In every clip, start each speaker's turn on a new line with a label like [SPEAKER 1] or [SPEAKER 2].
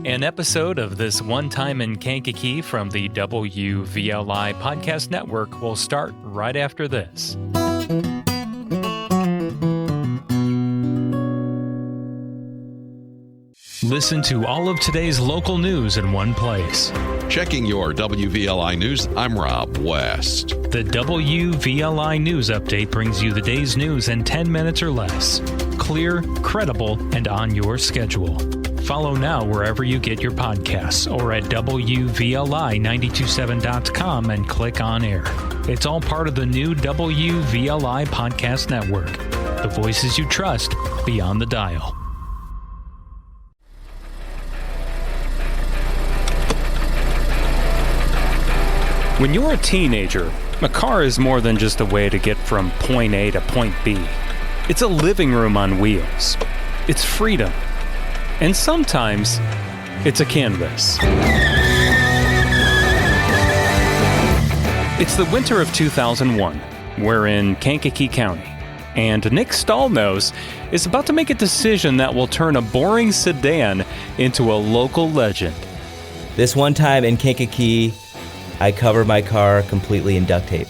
[SPEAKER 1] An episode of This One Time in Kankakee from the WVLI Podcast Network will start right after this. Listen to all of today's local news in one place.
[SPEAKER 2] Checking your WVLI news, I'm Rob West.
[SPEAKER 1] The WVLI News Update brings you the day's news in 10 minutes or less. Clear, credible, and on your schedule. Follow now wherever you get your podcasts or at WVLI927.com and click on air. It's all part of the new WVLI Podcast Network. The voices you trust beyond the dial. When you're a teenager, a car is more than just a way to get from point A to point B. It's a living room on wheels. It's freedom. And sometimes, it's a canvas. It's the winter of 2001. We're in Kankakee County. And Nick Stalnos is about to make a decision that will turn a boring sedan into a local legend.
[SPEAKER 3] This one time in Kankakee, I covered my car completely in duct tape.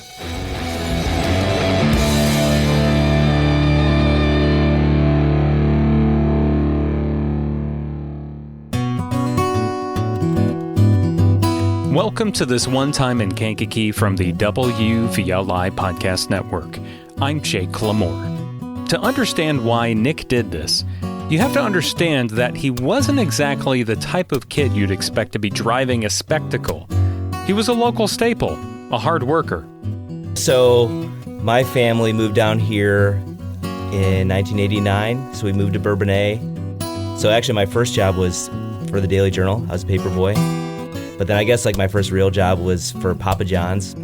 [SPEAKER 1] Welcome to This One Time in Kankakee from the WVLI Podcast Network. I'm Jake Lamore. To understand why Nick did this, you have to understand that he wasn't exactly the type of kid you'd expect to be driving a spectacle. He was a local staple, a hard worker.
[SPEAKER 3] So my family moved down here in 1989, so we moved to Bourbonnais. So actually my first job was for the Daily Journal. I was a paper boy. But then I guess my first real job was for Papa John's.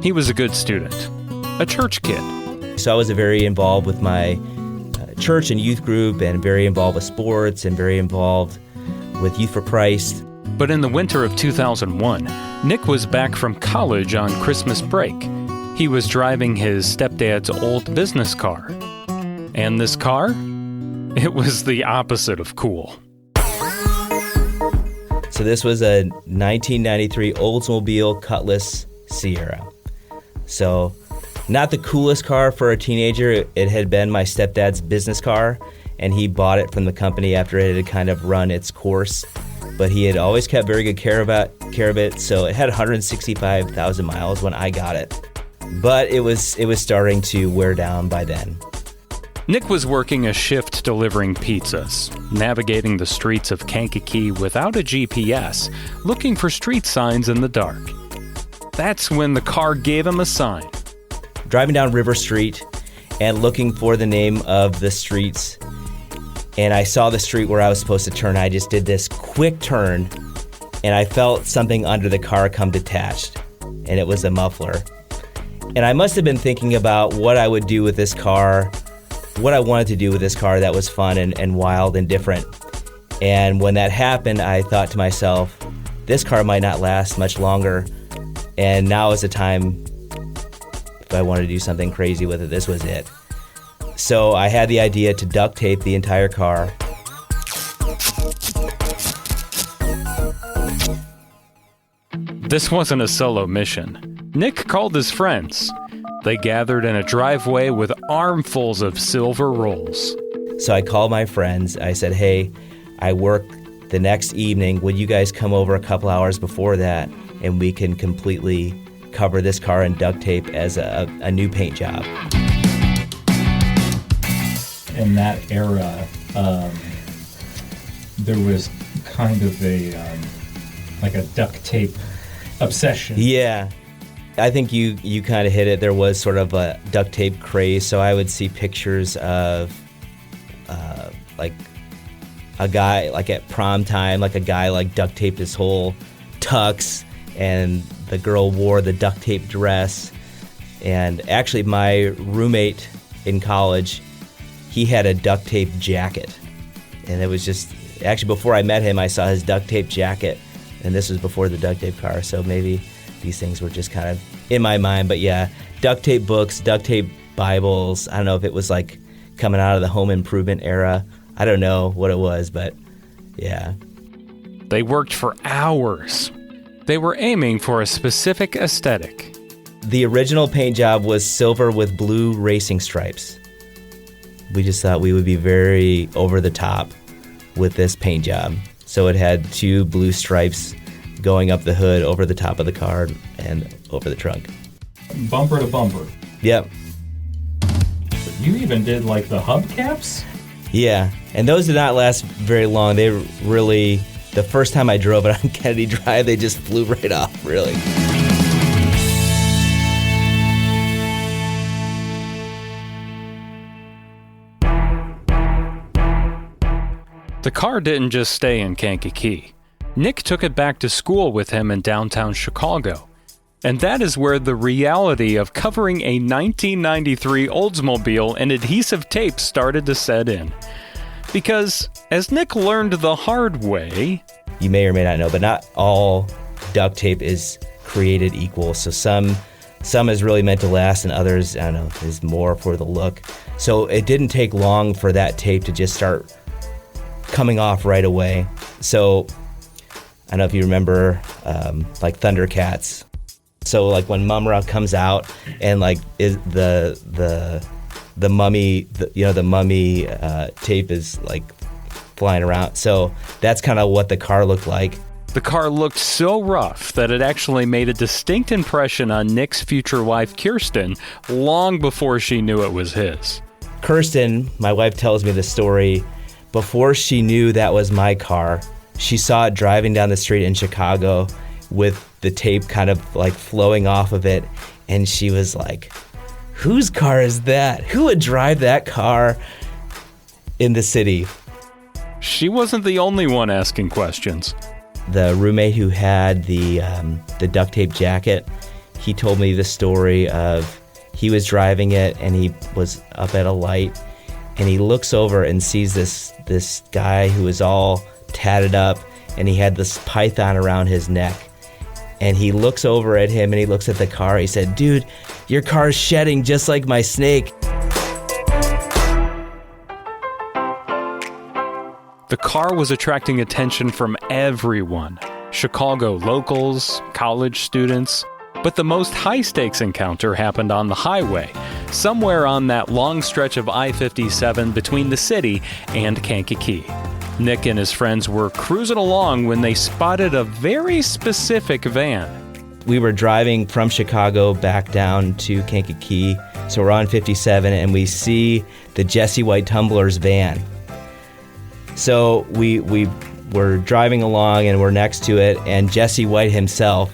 [SPEAKER 1] He was a good student, a church kid.
[SPEAKER 3] So I was very involved with my church and youth group, and very involved with sports, and very involved with Youth for Christ.
[SPEAKER 1] But in the winter of 2001, Nick was back from college on Christmas break. He was driving his stepdad's old business car. And this car? It was the opposite of cool.
[SPEAKER 3] So this was a 1993 Oldsmobile Cutlass Ciera. So not the coolest car for a teenager. It had been my stepdad's business car, and he bought it from the company after it had kind of run its course. But he had always kept very good care of it, so it had 165,000 miles when I got it. But it was starting to wear down by then.
[SPEAKER 1] Nick was working a shift delivering pizzas, navigating the streets of Kankakee without a GPS, looking for street signs in the dark. That's when the car gave him a sign.
[SPEAKER 3] Driving down River Street and looking for the name of the streets, and I saw the street where I was supposed to turn. I just did this quick turn, and I felt something under the car come detached, and it was a muffler. And I must have been thinking about what I would do with this car, what I wanted to do with this car that was fun and wild and different. And when that happened, I thought to myself, this car might not last much longer, and now is the time. If I wanted to do something crazy with it, this was it. So I had the idea to duct tape the entire car.
[SPEAKER 1] This wasn't a solo mission. Nick called his friends. They gathered in a driveway with armfuls of silver rolls.
[SPEAKER 3] So I called my friends. I said, hey, I work the next evening. Would you guys come over a couple hours before that, and we can completely cover this car in duct tape as a new paint job.
[SPEAKER 4] In that era, there was kind of a duct tape obsession.
[SPEAKER 3] Yeah. I think you kind of hit it. There was sort of a duct tape craze, so I would see pictures of a guy at prom time, a guy duct taped his whole tux, and the girl wore the duct tape dress. And actually my roommate in college, he had a duct tape jacket, and it was just, actually before I met him I saw his duct tape jacket, and this was before the duct tape car, so maybe these things were just kind of in my mind. But yeah, duct tape books, duct tape Bibles. I don't know if it was coming out of the home improvement era. I don't know what it was, but yeah.
[SPEAKER 1] They worked for hours. They were aiming for a specific aesthetic.
[SPEAKER 3] The original paint job was silver with blue racing stripes. We just thought we would be very over the top with this paint job. So it had 2 blue stripes going up the hood, over the top of the car, and over the trunk.
[SPEAKER 4] Bumper to bumper.
[SPEAKER 3] Yep.
[SPEAKER 4] You even did like the hubcaps?
[SPEAKER 3] Yeah, and those did not last very long. They really, the first time I drove it on Kennedy Drive, they just flew right off, really.
[SPEAKER 1] The car didn't just stay in Kankakee. Nick took it back to school with him in downtown Chicago. And that is where the reality of covering a 1993 Oldsmobile in adhesive tape started to set in. Because, as Nick learned the hard way...
[SPEAKER 3] You may or may not know, but not all duct tape is created equal. So some is really meant to last, and others, I don't know, is more for the look. So it didn't take long for that tape to just start coming off right away. So I don't know if you remember like Thundercats. So like when Mumra comes out and like is the mummy, the mummy tape is like flying around. So that's kind of what the car looked like.
[SPEAKER 1] The car looked so rough that it actually made a distinct impression on Nick's future wife, Kirsten, long before she knew it was his.
[SPEAKER 3] Kirsten, my wife, tells me the story. Before she knew that was my car, she saw it driving down the street in Chicago with the tape kind of like flowing off of it, and she was like, whose car is that? Who would drive that car in the city?
[SPEAKER 1] She wasn't the only one asking questions.
[SPEAKER 3] The roommate who had the duct tape jacket, he told me the story of he was driving it and he was up at a light and he looks over and sees this guy who was all tatted up and he had this python around his neck. And he looks over at him and he looks at the car. He said, dude, your car's shedding just like my snake.
[SPEAKER 1] The car was attracting attention from everyone. Chicago locals, college students. But the most high-stakes encounter happened on the highway, somewhere on that long stretch of I-57 between the city and Kankakee. Nick and his friends were cruising along when they spotted a very specific van.
[SPEAKER 3] We were driving from Chicago back down to Kankakee, so we're on 57, and we see the Jesse White Tumblers van. So we were driving along, and we're next to it, and Jesse White himself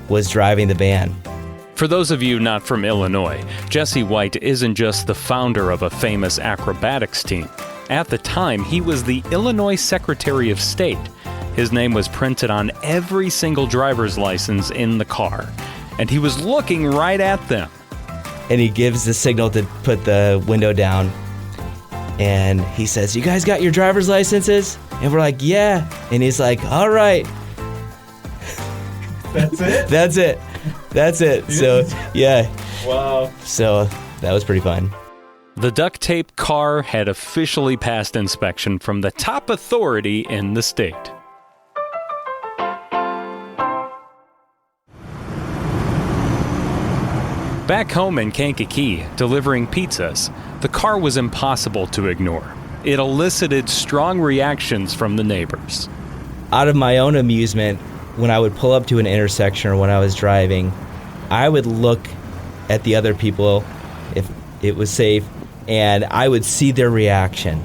[SPEAKER 3] was driving the van.
[SPEAKER 1] For those of you not from Illinois, Jesse White isn't just the founder of a famous acrobatics team. At the time, he was the Illinois Secretary of State. His name was printed on every single driver's license in the car, and he was looking right at them.
[SPEAKER 3] And he gives the signal to put the window down, and he says, you guys got your driver's licenses? And we're like, yeah. And he's like, all right.
[SPEAKER 4] That's it?
[SPEAKER 3] That's it. So, yeah.
[SPEAKER 4] Wow.
[SPEAKER 3] So that was pretty fun.
[SPEAKER 1] The duct tape car had officially passed inspection from the top authority in the state. Back home in Kankakee, delivering pizzas, the car was impossible to ignore. It elicited strong reactions from the neighbors.
[SPEAKER 3] Out of my own amusement, when I would pull up to an intersection or when I was driving, I would look at the other people if it was safe, and I would see their reaction.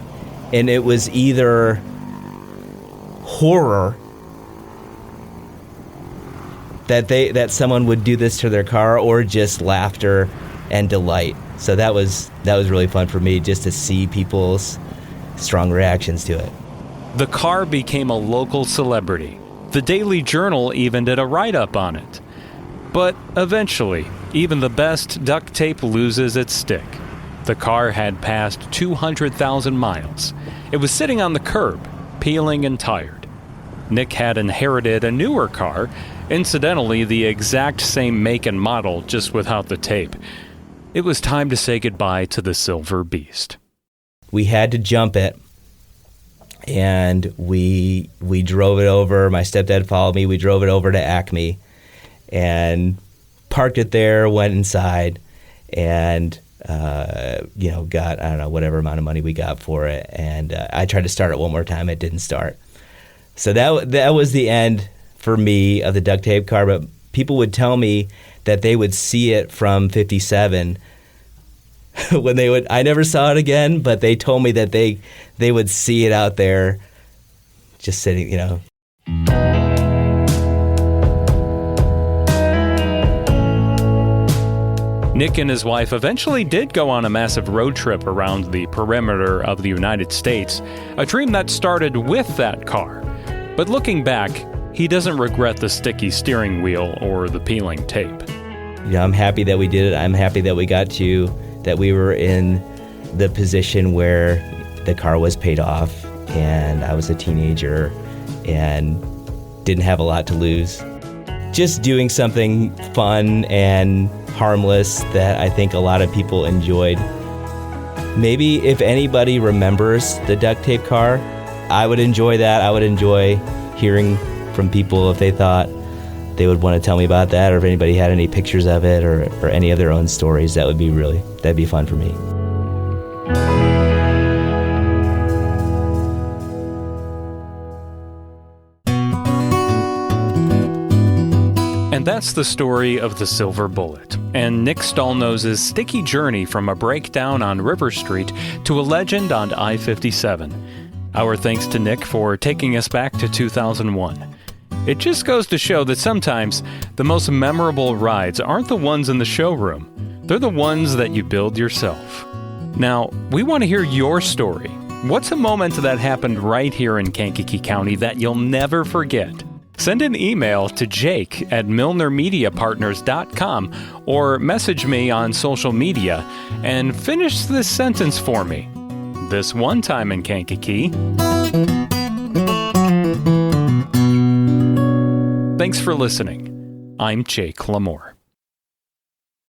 [SPEAKER 3] And it was either horror that someone would do this to their car, or just laughter and delight. So that was really fun for me, just to see people's strong reactions to it.
[SPEAKER 1] The car became a local celebrity. The Daily Journal even did a write-up on it. But eventually, even the best duct tape loses its stick. The car had passed 200,000 miles. It was sitting on the curb, peeling and tired. Nick had inherited a newer car, incidentally the exact same make and model, just without the tape. It was time to say goodbye to the Silver Beast.
[SPEAKER 3] We had to jump it. and we drove it over. My stepdad followed me. We drove it over to Acme and parked it there, went inside, and got, I don't know, whatever amount of money we got for it. And I tried to start it one more time. It didn't start. So that was the end for me of the duct tape car. But people would tell me that they would see it from 57 when I never saw it again, but they told me that they would see it out there just sitting,
[SPEAKER 1] Nick and his wife eventually did go on a massive road trip around the perimeter of the United States, a dream that started with that car. But looking back, he doesn't regret the sticky steering wheel or the peeling tape.
[SPEAKER 3] I'm happy that we did it. I'm happy that we were in the position where the car was paid off and I was a teenager and didn't have a lot to lose. Just doing something fun and harmless that I think a lot of people enjoyed. Maybe if anybody remembers the duct tape car, I would enjoy that. I would enjoy hearing from people if they thought they would want to tell me about that, or if anybody had any pictures of it or any of their own stories. That'd be fun for me.
[SPEAKER 1] And that's the story of the Silver Bullet and Nick Stalnos' sticky journey from a breakdown on River Street to a legend on I-57. Our thanks to Nick for taking us back to 2001. It just goes to show that sometimes the most memorable rides aren't the ones in the showroom. They're the ones that you build yourself. Now, we want to hear your story. What's a moment that happened right here in Kankakee County that you'll never forget? Send an email to jake@milnermediapartners.com or message me on social media and finish this sentence for me. This one time in Kankakee. Thanks for listening. I'm Jake Lamore.